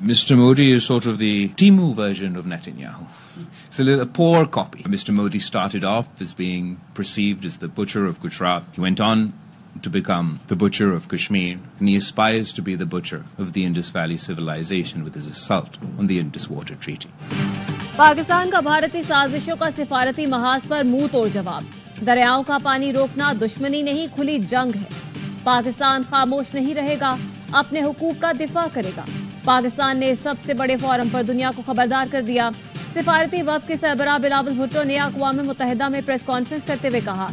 Mr. Modi is sort of the Timu version of Netanyahu. It's a poor copy. Mr. Modi started off as being perceived as the butcher of Gujarat. He went on to become the butcher of Kashmir, and he aspires to be the butcher of the Indus Valley civilization with his assault on the Indus Water Treaty. Pakistan का भारतीय साजिशों का सिफारती महाज पर मुंह तोड़ जवाब। दरियाओं का पानी रोकना दुश्मनी नहीं, खुली जंग है। पाकिस्तान खामोश नहीं रहेगा, अपने हुकूक का दिफा करेगा। पाकिस्तान ने सबसे बड़े फोरम पर दुनिया को खबरदार कर दिया। सिफारती वफ्द के सरबराह बिलावल भुट्टो ने अक़वाम मुत्तहिदा में प्रेस कॉन्फ्रेंस करते हुए कहा,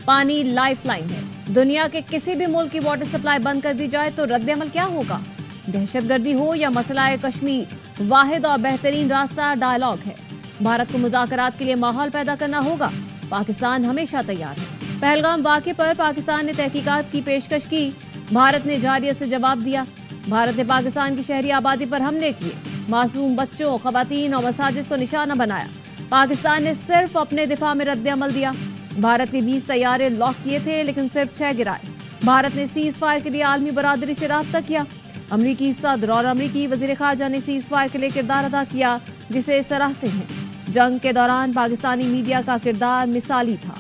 पानी लाइफलाइन है। दुनिया के किसी भी मुल्क की वाटर सप्लाई बंद कर दी जाए तो रद्द-ए-अमल क्या होगा? दहशतगर्दी हो या मसला कश्मीर, वाहिद और बेहतरीन रास्ता डायलॉग है। भारत को मुज़ाकरात के लिए माहौल पैदा करना होगा। पाकिस्तान हमेशा तैयार है। पहलगाम वाक़े पर पाकिस्तान ने तहकीकात की पेशकश की। भारत ने जारियत से जवाब दिया। भारत ने पाकिस्तान की शहरी आबादी पर हमले किए, मासूम बच्चों, खवातीन और मसाजिद को निशाना बनाया। पाकिस्तान ने सिर्फ अपने दिफा में रद्द-ए-अमल दिया। भारत ने 20 तैयारे लॉक किए थे, लेकिन सिर्फ 6 गिराए। भारत ने सीज फायर के लिए आलमी बरादरी से राब्ता किया। अमरीकी सदर और अमरीकी वजीर खारजा ने सीज फायर के लिए किरदार अदा किया, जिसे सराहते हैं। जंग के दौरान पाकिस्तानी मीडिया का किरदार मिसाली था।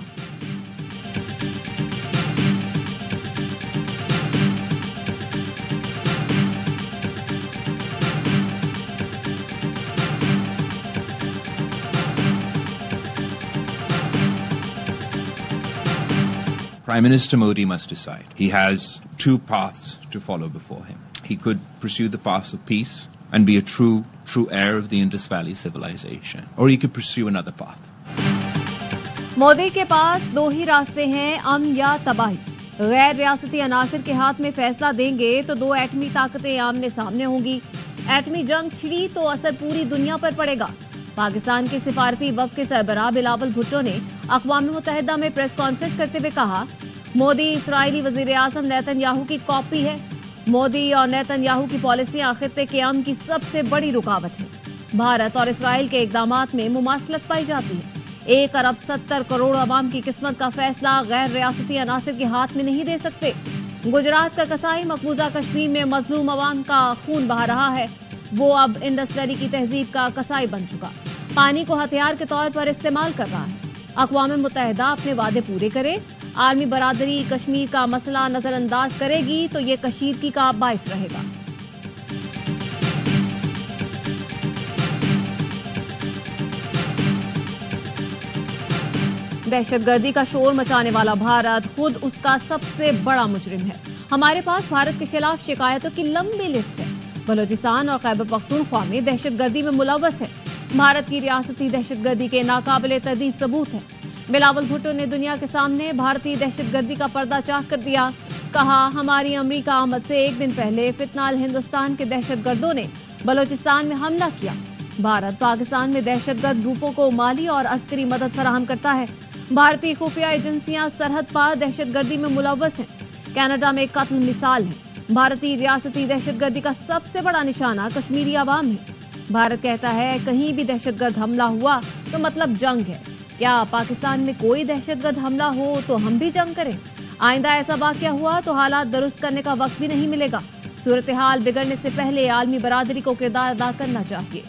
Prime Minister Modi must decide. He has two paths to follow before him. He could pursue the path of peace and be a true heir of the Indus Valley civilization, or he could pursue another path. Modi के पास दो ही रास्ते हैं, अमन या तबाही। गैर रियासती अनासिर के हाथ में फैसला देंगे तो दो एटमी ताकतें आमने सामने होंगी। एटमी जंग छिड़ी तो असर पूरी दुनिया पर पड़ेगा। पाकिस्तान के सिफारती वफ्द के सरबराह बिलावल भुट्टो ने अक़वाम मुत्तहिदा में प्रेस कॉन्फ्रेंस करते हुए कहा, मोदी इस्राईली वजीर आज़म नेतन्याहू की कॉपी है। मोदी और नेतन्याहू की पॉलिसियां खित्ते के अमन की सबसे बड़ी रुकावट है। भारत और इसराइल के इक़दामात में मुमासलत पाई जाती है। 1 अरब 70 करोड़ अवाम की किस्मत का फैसला गैर रियासती अनासिर के हाथ में नहीं दे सकते। गुजरात का कसाई मकबूजा कश्मीर में मजलूम अवाम का खून बहा रहा है। वो अब इंडस वैली की तहजीब का कसाई बन चुका, पानी को हथियार के तौर पर इस्तेमाल कर रहा है। अक़वाम मुत्तहिदा अपने वादे पूरे करे, आर्मी बरादरी कश्मीर का मसला नजरअंदाज करेगी तो ये कशीदगी का बाइस रहेगा। दहशतगर्दी का शोर मचाने वाला भारत खुद उसका सबसे बड़ा मुजरिम है। हमारे पास भारत के खिलाफ शिकायतों की लंबी लिस्ट है। बलोचिस्तान और खैबर पख्तूनख्वा में दहशतगर्दी में मुलव्वस है। भारत की रियासती दहशतगर्दी के नाकाबिले तर्दीद सबूत है। बिलावल भुट्टो ने दुनिया के सामने भारतीय दहशतगर्दी का पर्दा चाक कर दिया। कहा, हमारी अमरीका आमद से एक दिन पहले फितनाल हिंदुस्तान के दहशतगर्दों ने बलोचिस्तान में हमला किया। भारत पाकिस्तान में दहशतगर्द ग्रुपों को माली और अस्करी मदद फराहम करता है। भारतीय खुफिया एजेंसियां सरहद पार दहशतगर्दी में मुलव्वस हैं। कनाडा में कत्ल मिसाल है। भारतीय रियासती दहशतगर्दी का सबसे बड़ा निशाना कश्मीरी आवाम है। भारत कहता है, कहीं भी दहशतगर्द हमला हुआ तो मतलब जंग है। क्या पाकिस्तान में कोई दहशतगर्द हमला हो तो हम भी जंग करें? आइंदा ऐसा वाकया हुआ तो हालात दुरुस्त करने का वक्त भी नहीं मिलेगा। सूरत हाल बिगड़ने से पहले आलमी बरादरी को किरदार अदा करना चाहिए।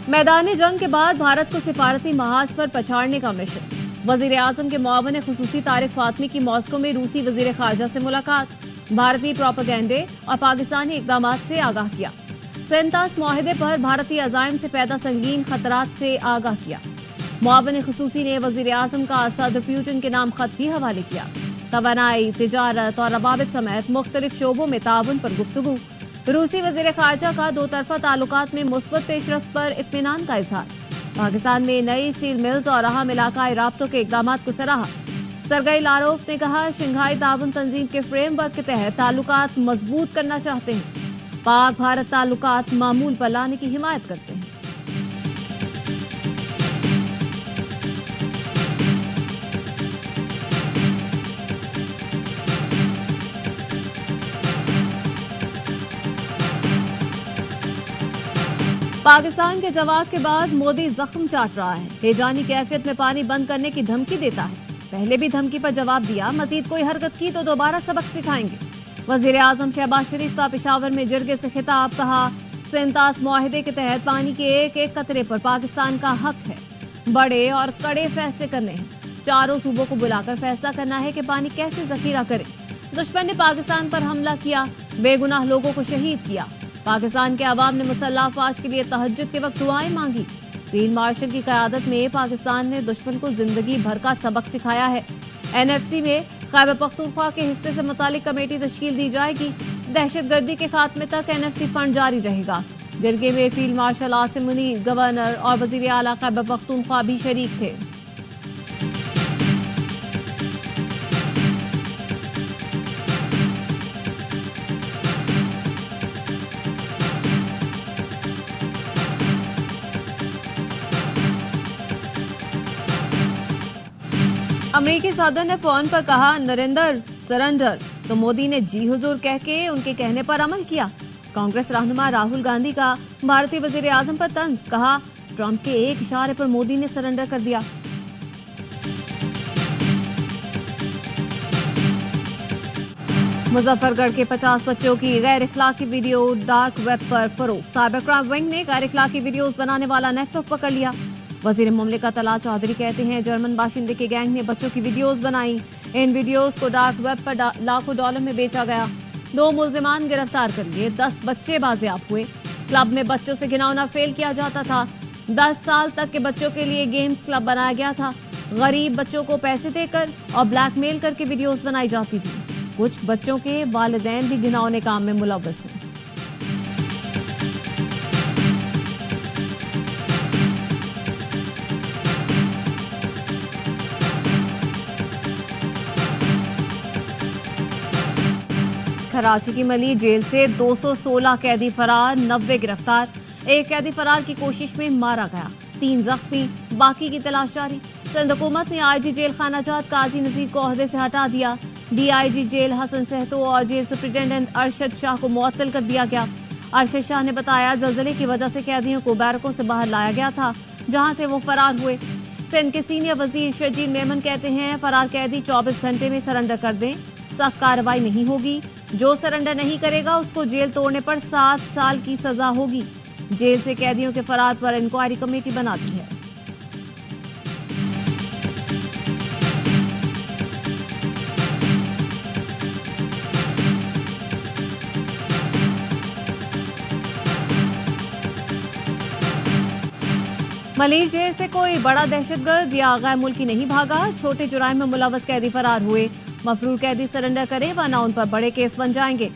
मैदानी जंग के बाद भारत को सिफारती महाज पर पछाड़ने का मिशन। वजीर आजम के मुआविन खुसूसी तारिक फातमी की मॉस्को में रूसी वजीर खारजा से मुलाकात। भारतीय प्रोपेगेंडे और पाकिस्तानी इकदामात से आगाह किया। सेंतास मुआहिदे पर भारतीय अजायम से पैदा संगीन खतरात से आगाह किया। मुआविन खुसूसी ने वजीर आजम का सदर पुतिन के नाम खत भी हवाले किया। तवानाई, तिजारत और रवाबित समेत मुख्तलिफ शोबों में ताउन पर गुफ्तगू। रूसी वजीर खारजा का दो तरफा ताल्लुकात में मुस्बत पेशरफ्त पर इत्मीनान का इजहार। पाकिस्तान में नई स्टील मिल्स और अहम इलाकाई राब्तों के इकदामात को सराहा। सरगई लारोफ ने कहा, शंघाई ताउन तंजीम के फ्रेमवर्क के तहत ताल्लुकात मजबूत करना चाहते हैं। पाक भारत ताल्लुकात मामूल पर लाने की हिमायत करते हैं। पाकिस्तान के जवाब के बाद मोदी जख्म चाट रहा है। हेजानी कैफियत में पानी बंद करने की धमकी देता है। पहले भी धमकी पर जवाब दिया, मजीद कोई हरकत की तो दोबारा सबक सिखाएंगे। वजीर आजम शहबाज शरीफ का पेशावर में जिरगे से खिताब, कहा सेंतास मुआहिदे के तहत पानी के एक एक कतरे पर पाकिस्तान का हक है। बड़े और कड़े फैसले करने हैं। चारों सूबों को बुलाकर फैसला करना है कि पानी कैसे जखीरा करें। दुश्मन ने पाकिस्तान पर हमला किया, बेगुनाह लोगों को शहीद किया। पाकिस्तान के अवाम ने मुसल्लह अफवाज के लिए तहज्जुद के वक्त दुआएं मांगी। फील्ड मार्शल की क़यादत में पाकिस्तान ने दुश्मन को जिंदगी भर का सबक सिखाया है। NFC में खैबर पख्तूनख्वा के हिस्से से मुतालिक कमेटी तश्कील दी जाएगी। दहशतगर्दी के खात्मे तक NFC फंड जारी रहेगा। जरगे में field marshal Asim Munir, governor और वजीर आला खैबर पख्तूनख्वा भी शरीक थे। अमेरिकी सदर ने फोन पर कहा नरेंद्र सरेंडर, तो मोदी ने जी हुजूर कह के उनके कहने पर अमल किया। कांग्रेस रहनुमा राहुल गांधी का भारतीय वजीर आजम पर तंज, कहा ट्रंप के एक इशारे पर मोदी ने सरेंडर कर दिया। मुजफ्फरगढ़ के 50 बच्चों की गैर इखलाकी वीडियो डार्क वेब पर फरोख्त। साइबर क्राइम विंग ने गैर इखलाकी वीडियोज बनाने वाला नेटवर्क पकड़ लिया। वजीर मुमलिकत तला चौधरी कहते हैं जर्मन बाशिंदे के गैंग ने बच्चों की वीडियोज बनाई। इन वीडियोज को डार्क वेब पर लाखों डॉलर में बेचा गया। 2 मुल्जिमान गिरफ्तार कर लिए, 10 बच्चे बाजियाब हुए। क्लब में बच्चों से घिनौना फेल किया जाता था। 10 साल तक के बच्चों के लिए गेम्स क्लब बनाया गया था। गरीब बच्चों को पैसे देकर और ब्लैकमेल करके वीडियोज बनाई जाती थी। कुछ बच्चों के वालिदैन भी घिनौने काम में मुलव्वस हैं। कराची की मली जेल से 216 कैदी फरार, 90 गिरफ्तार। एक कैदी फरार की कोशिश में मारा गया, 3 जख्मी, बाकी की तलाश जारी। सिंध हुकूमत ने IG जेल खानाजात काजी नजीर को ओहदे से हटा दिया। DIG जेल हसन सहतो और जेल सुप्रिंटेंडेंट अरशद शाह को मुअत्तल कर दिया गया। अरशद शाह ने बताया जल्जले की वजह से कैदियों को बैरकों से बाहर लाया गया था, जहां से वो फरार हुए। सिंध के सीनियर वजीर शजील मेमन कहते हैं फरार कैदी 24 घंटे में सरेंडर कर दें, सख्त कार्रवाई नहीं होगी। जो सरेंडर नहीं करेगा उसको जेल तोड़ने पर 7 साल की सजा होगी। जेल से कैदियों के फरार पर इंक्वायरी कमेटी बना दी है। मली जेल से कोई बड़ा दहशतगर्द या गैर मुल्की नहीं भागा। छोटे जुराइम में मुलव्वस कैदी फरार हुए। मफरूर कैदी सरेंडर करे वरना उन पर बड़े केस बन जाएंगे।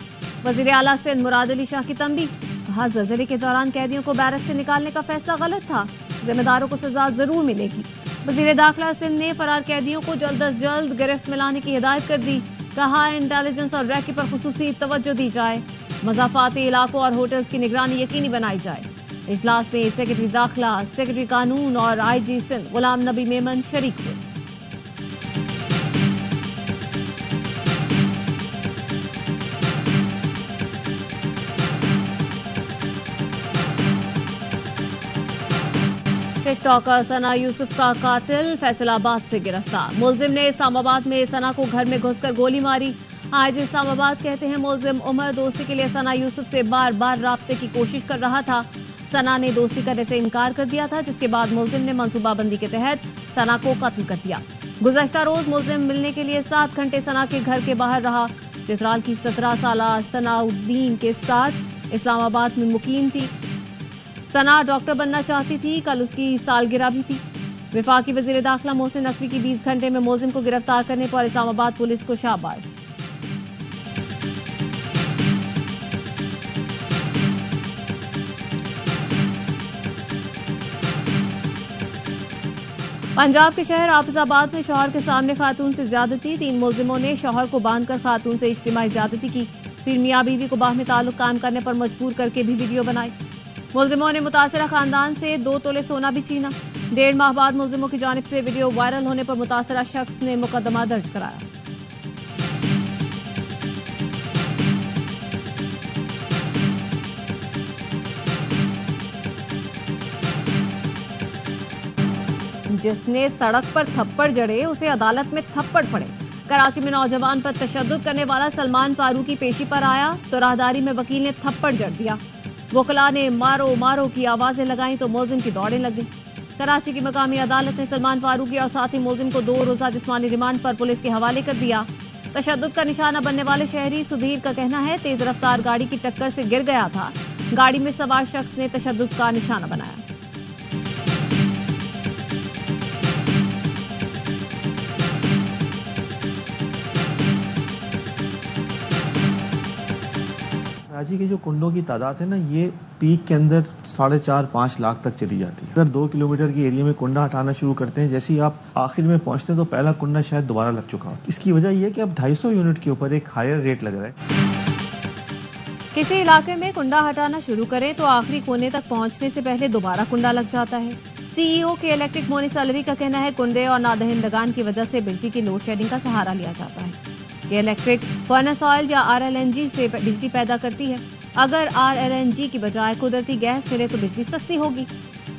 वजीर आला सिंध मुराद अली शाह की तंबीह, कहा जल्जले के दौरान कैदियों को बैरक से निकालने का फैसला गलत था, जिम्मेदारों को सजा जरूर मिलेगी। वजीर दाखिला सिंध ने फरार कैदियों को जल्द अज जल्द गिरफ्त में लाने की हिदायत कर दी। कहा इंटेलिजेंस और रैकी पर खुसूसी तवज्जो दी जाए, मज़ाफाती इलाकों और होटल्स की निगरानी यकीनी बनाई जाए। इजलास में सेक्रेटरी दाखिला, सेक्रेटरी कानून और IG सिंध गुलाम नबी मेमन शरीक हुए। टिकटॉकर सना यूसुफ का कातिल फैसलाबाद से गिरफ्तार। मुलजिम ने इस्लामाबाद में सना को घर में घुसकर गोली मारी। आज इस्लामाबाद कहते हैं मुलजिम उमर दोस्ती के लिए सना यूसुफ से बार बार राब्ते की कोशिश कर रहा था। सना ने दोस्ती करने से इनकार कर दिया था, जिसके बाद मुलजिम ने मंसूबाबंदी के तहत सना को कत्ल कर दिया। गुज़श्ता रोज मुलजिम मिलने के लिए 7 घंटे सना के घर के बाहर रहा। चित्राल की 17 साला सनाउद्दीन के साथ इस्लामाबाद में मुकीम थी। सना डॉक्टर बनना चाहती थी। कल उसकी सालगिरह भी थी। वफाकी वजीर दाखिला मोहसिन नकवी की 20 घंटे में मुलजिम को गिरफ्तार करने पर इस्लामाबाद पुलिस को शाबाश। पंजाब के शहर हाफिजाबाद में शौहर के सामने खातून से ज्यादती। 3 मुलजिमों ने शौहर को बांधकर खातून से इज्तिमाई ज्यादती की। फिर मियां बीवी को बाहमी ताल्लुक कायम करने पर मजबूर करके भी वीडियो बनाई। मुलजिमों ने मुतासिरा खानदान से 2 तोले सोना भी छीना। 1.5 माह बाद मुलजिमों की जानिब से वीडियो वायरल होने पर मुतासिरा शख्स ने मुकदमा दर्ज कराया। जिसने सड़क पर थप्पड़ जड़े उसे अदालत में थप्पड़ पड़े। कराची में नौजवान पर तशद्दुद करने वाला सलमान फारूकी पेशी पर आया तो राहदारी में वकील ने थप्पड़ जड़ दिया। वकला ने मारो मारो की आवाजें लगाई तो मुलजिम की दौड़ें लग गई। कराची की मकामी अदालत ने सलमान फारूकी और साथी मुलजिम को 2 रोजा जिस्मानी रिमांड पर पुलिस के हवाले कर दिया। तशद्दुद का निशाना बनने वाले शहरी सुधीर का कहना है तेज रफ्तार गाड़ी की टक्कर से गिर गया था। गाड़ी में सवार शख्स ने तशद्दुद का निशाना बनाया। कराची के जो कुंडों की तादाद है ना, ये पीक के अंदर 4.5-5 लाख तक चली जाती है। अगर 2 किलोमीटर के एरिया में कुंडा हटाना शुरू करते हैं, जैसे ही आप आखिर में पहुंचते हैं तो पहला कुंडा शायद दोबारा लग चुका हो। इसकी वजह यह है कि अब 250 यूनिट के ऊपर एक हायर रेट लग रहा है। किसी इलाके में कुंडा हटाना शुरू करें तो आखिरी कोने तक पहुंचने से पहले दोबारा कुंडा लग जाता है। सीईओ के इलेक्ट्रिक मोनिस अलवी का कहना है कुंडे और नादहिंदगान की वजह से बिजली की लोड शेडिंग का सहारा लिया जाता है। कि इलेक्ट्रिक फर्नेस ऑयल या RLNG से बिजली पैदा करती है। अगर RLNG की बजाय कुदरती गैस मिले तो बिजली सस्ती होगी।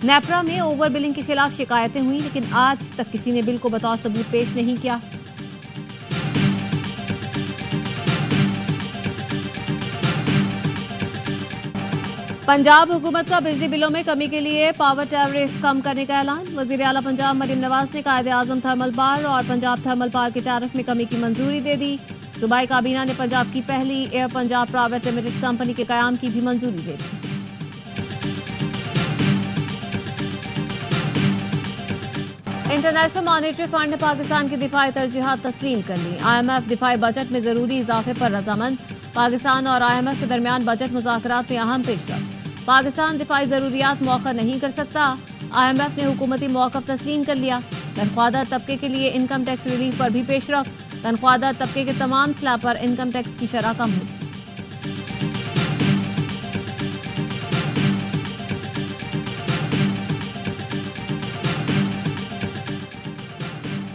नेपरा में ओवर बिलिंग के खिलाफ शिकायतें हुई लेकिन आज तक किसी ने बिल को बतौर सबूत पेश नहीं किया। पंजाब हुकूमत का बिजली बिलों में कमी के लिए पावर टैरिफ कम करने का ऐलान। वजीर आला पंजाब मरियम नवाज ने कायदे आजम थर्मल पावर और पंजाब थर्मल पावर की टैरिफ में कमी की मंजूरी दे दी। सूबाई काबीना ने पंजाब की पहली air Punjab private limited company के कयाम की भी मंजूरी दे दी। इंटरनेशनल मॉनेटरी फंड ने पाकिस्तान की दिफाई तरजीहात तस्लीम कर ली। IMF दिफाई बजट में जरूरी इजाफे पर रजामंद। पाकिस्तान और IMF के दरमियान बजट मुज़ाकरात में अहम पेशरफ्त। पाकिस्तान दिफाई जरूरियात मौखर नहीं कर सकता। IMF ने हुकूमती मौक़िफ़ तस्लीम कर लिया। तनख्वाहदार तबके के लिए इनकम टैक्स रिलीफ पर भी पेशरफ्त। तनख्वाहदार तबके के तमाम स्लैब पर इनकम टैक्स की शरह कम होगी।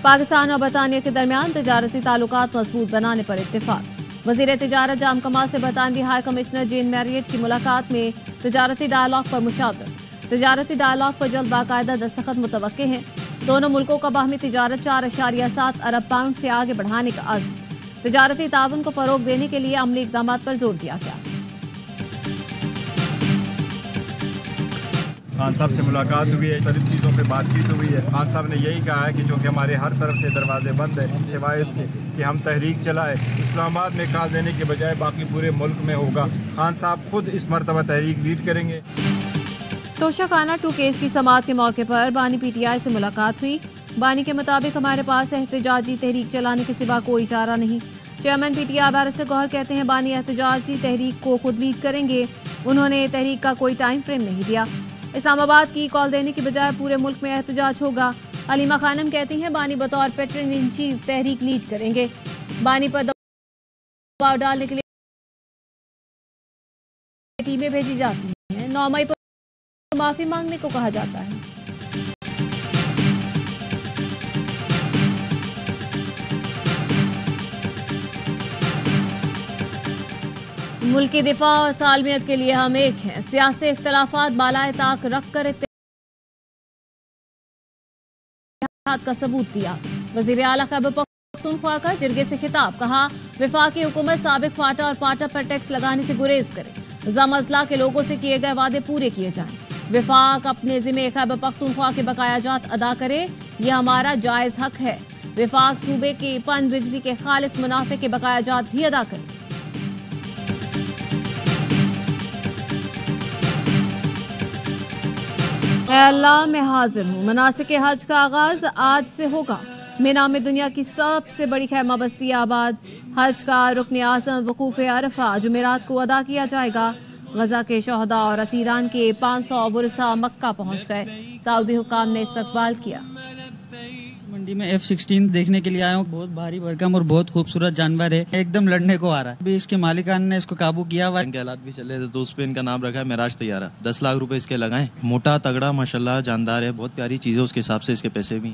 पाकिस्तान और बरतानिया के दरमियान तिजारती ताल्लुकात मजबूत बनाने पर इत्तेफाक। वजीर तिजारत जाम कमाल से बरतानवी हाई कमिश्नर जेन मैरियट की मुलाकात में तिजारती डायलॉग पर मुशावरत। तिजारती डायलॉग पर जल्द बाकायदा दस्तखत मुतवक्के हैं। दोनों मुल्कों का बाहमी तिजारत 4.7 अरब पाउंड से आगे बढ़ाने का अज़्म। तिजारती ताउन को फरोग देने के लिए अमली इक़दाम पर जोर दिया गया। खान साहब से मुलाकात हुई है, सारी चीज़ों पे बातचीत हुई है। खान साहब ने यही कहा है कि जो कि हमारे हर तरफ से दरवाजे बंद है सिवाय इसके कि हम तहरीक चलाए। इस्लामाबाद में कॉल देने के बजाय बाकी पूरे मुल्क में होगा। खान साहब खुद इस मरतबा तहरीक लीड करेंगे। तोशाखाना 2 केस की समाअत के मौके पर बानी PTI से मुलाकात हुई। बानी के मुताबिक हमारे पास एहतजाजी तहरीक चलाने के सिवा कोई चारा नहीं। चेयरमैन PTI बैरिस्टर गौहर कहते हैं बानी एहतजाजी तहरीक को खुद लीड करेंगे। उन्होंने तहरीक का कोई टाइम फ्रेम नहीं दिया। इस्लामाबाद की कॉल देने की बजाय पूरे मुल्क में एहतजाज होगा। हलीमा खानम कहती हैं बानी बतौर पैट्रन इन चीफ तहरीक लीड करेंगे। बानी पर दबाव डालने के लिए टीमें भेजी जाती हैं। 9 मई पर माफी मांगने को कहा जाता है। मुल्क की दिफा और सालमियत के लिए हम एक हैं। सियासी इख्तलाफात बालाए ताक रख कर इत्तेहाद का सबूत दिया। वजीर आला खैबर पख्तूनख्वा का जिरगे से खिताब। कहा वफाकी हुकूमत साबिक फाटा और पाटा पर टैक्स लगाने से गुरेज करे। जम अजला के लोगों से किए गए वादे पूरे किए जाएं। विफाक अपने जिम्मे खैबर पख्तूनख्वा के बकायाजात अदा करे, यह हमारा जायज हक है। विफाक सूबे की पन बिजली के खालिस मुनाफे के बकायाजात भी अदा करे। अल्लाह मैं हाजिर हूँ। मनासिक हज का आगाज आज से होगा। मिना में दुनिया की सबसे बड़ी खैमा बस्ती आबाद। हज का रुकन आज़म वकूफ़ अरफा जुमेरात को अदा किया जाएगा। गजा के शहदा और असीरान के 500 वुरसा मक्का पहुंच गए। सऊदी हुकाम ने इस्तकबाल किया। मंडी में F-16 देखने के लिए आया हूँ। बहुत भारी भरकम और बहुत खूबसूरत जानवर है, एकदम लड़ने को आ रहा है। अभी इसके मालिकान ने इसको काबू किया हुआ। इनके हालात भी चले थे तो उस पे इनका नाम रखा है मेराज तैयारा। 10 लाख रुपए इसके लगाए। मोटा तगड़ा माशाल्लाह जानदार है, बहुत प्यारी चीज है, उसके हिसाब से इसके पैसे भी।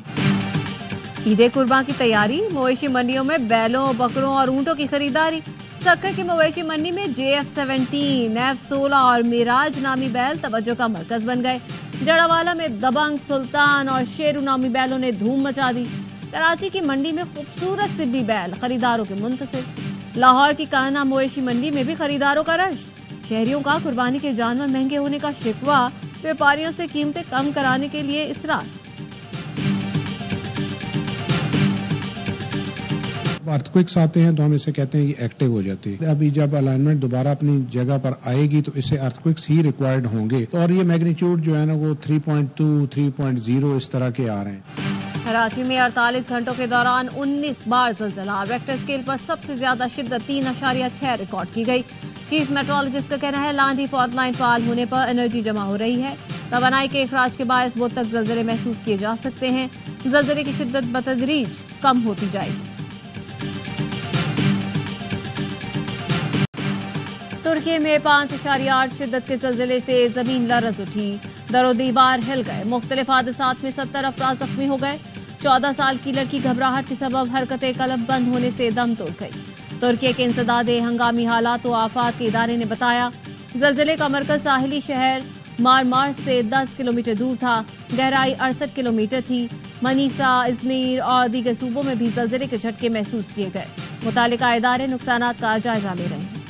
ईद कुर्बान की तैयारी। मवेशी मंडियों में बैलों, बकरों और ऊंटों की खरीदारी। सक्कर की मवेशी मंडी में JF-17, F-16 और मिराज नामी बैल तवज्जो का मरकज बन गए। जड़ावाला में दबंग, सुल्तान और शेरू नामी बैलों ने धूम मचा दी। कराची की मंडी में खूबसूरत सिब्बी बैल खरीदारों के मुंतसिर। लाहौर की कान्हा मवेशी मंडी में भी खरीदारों का रश। शहरियों का कुर्बानी के जानवर महंगे होने का शिकवा, व्यापारियों से कीमतें कम कराने के लिए इसरार। अर्थक्वेक्स आते हैं तो हम इसे कहते हैं कि एक्टिव हो जाती है। अभी जब अलाइनमेंट दोबारा अपनी जगह पर आएगी तो इससे अर्थक्वेक्स ही रिक्वायर्ड होंगे और ये मैग्नीट्यूड जो है ना वो 3.2, 3.0 इस तरह के आ रहे हैं। कराची में 48 घंटों के दौरान 19 बार ज़लज़ला। रेक्टर स्केल पर सबसे ज्यादा शिद्दत 3.6 रिकॉर्ड की गई। चीफ मेट्रोलॉजिस्ट का कहना है लांडी फॉल्ट लाइन फाल होने पर एनर्जी जमा हो रही है। तवानाई के इखराज के बायस बहुत तक ज़लज़ले महसूस किए जा सकते हैं। ज़लज़ले की शिद्दत बतदरीज कम होती जाएगी। तुर्की में 5.8 शिद्दत के ज़लज़ले से जमीन लरज़ उठी। दरो दीवार हिल गए। मुख्तलिफ हादसात में 70 अफराद जख्मी हो गए। 14 साल की लड़की घबराहट के सबब हरकत कलब बंद होने से दम तोड़ गई। तुर्की के इंसदादे हंगामी हालात व आफात के इदारे ने बताया ज़लज़ले का मरकज साहिली शहर मारमार से 10 किलोमीटर दूर था। गहराई 68 किलोमीटर थी। मनीसा, इज़मीर और दीगर सूबों में भी ज़लज़ले के झटके महसूस किए गए। मुतालिका इदारे नुकसानात का जायजा ले रहे हैं।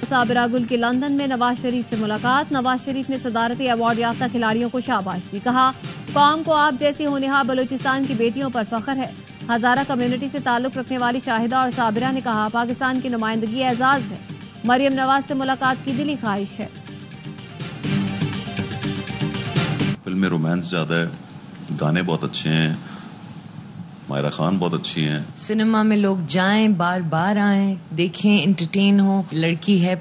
साबिरा गुल की लंदन में नवाज शरीफ से मुलाकात। नवाज शरीफ ने सदारती अवार्ड याफ्ता खिलाड़ियों को शाबाश दी। कहा कौम को आप जैसी होनहार बलूचिस्तान की बेटियों पर फख्र है। हजारा कम्युनिटी से ताल्लुक रखने वाली शाहिदा और साबिरा ने कहा पाकिस्तान की नुमाइंदगी एजाज है। मरियम नवाज से मुलाकात की दिली ख्वाहिश है। फिल्म में रोमांस ज्यादा है, गाने बहुत अच्छे हैं, मायरा खान बहुत अच्छी हैं। सिनेमा में लोग जाएं, बार बार आएं, देखें, एंटरटेन हो। लड़की है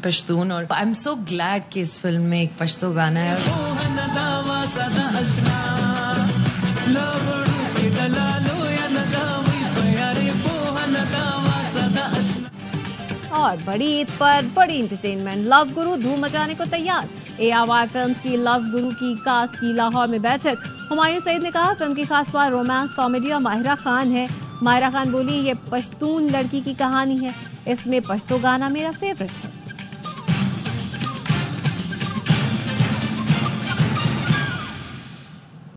पश्तून और आई एम सो ग्लैड कि इस फिल्म में एक पश्तो गाना है। और बड़ी ईद पर बड़ी एंटरटेनमेंट। लव गुरु धूम मचाने को तैयार। ARY फिल्म्स की लव गुरु की कास्ट की लाहौर में बैठक। हुमायूं सईद ने कहा फिल्म की खास बात रोमांस, कॉमेडी और माहिरा खान है। माहिरा खान बोली ये पश्तून लड़की की कहानी है, इसमें पश्तो गाना मेरा फेवरेट है।